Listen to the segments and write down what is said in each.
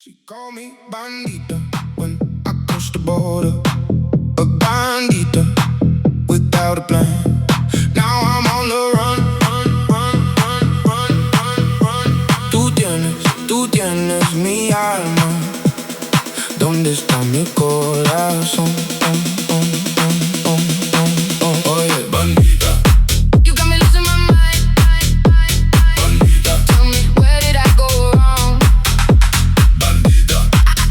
She called me Bandita when I crossed the border. A bandita without a plan. Now I'm on the run, run, run, run, run, run, run. Tú tienes mi alma. ¿Dónde está mi corazón? Oye, bandita. You got me losing my mind. Bandita. Tell me, where did I go wrong? Bandita.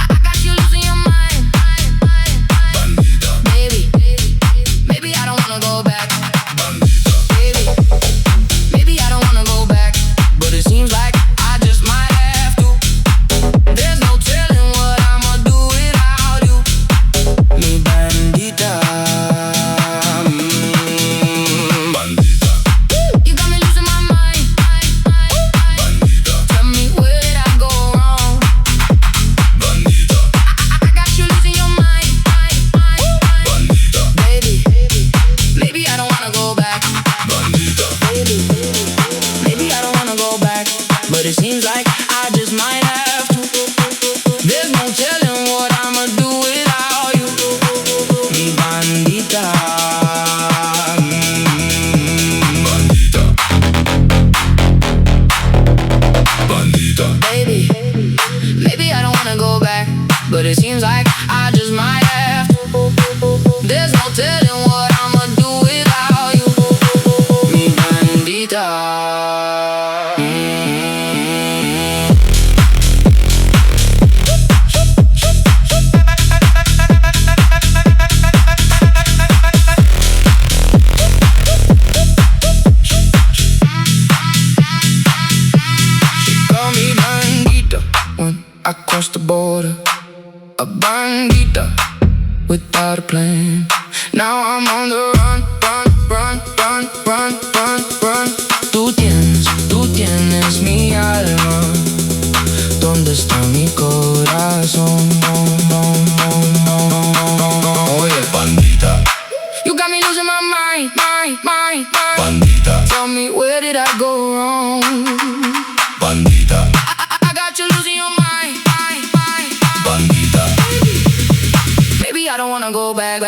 I got you losing your mind. Bandita. Maybe I don't wanna go back. Bandita. Maybe I don't wanna go back. But it seems like I just might have to. There's no telling what I'ma do without you. Mi bandita. Bandita. You got me losing my mind. Bandita. Tell me, where did I go wrong? Bandita. I got you losing your mind. Bandita. Maybe I don't wanna go back. Bandita. Maybe I don't wanna go back. But it seems like I just might have to. There's no telling what I'ma do without you. Mi bandita. Bandita. Bandita. Maybe I don't wanna go back. But it seems like I just might have to. There's no telling what I'ma do without you. Mi bandita. Call me bandita when I cross the border. A bandita without a plan. Now I'm on the run, run, run, run, run, run, run. Tú tienes mi alma. ¿Dónde está mi corazón? Oye, bandita. You got me losing my mind. Bandita. Tell me, where did I go wrong? Bandita. I got you losing your mind. Bandita. Maybe I don't wanna go back.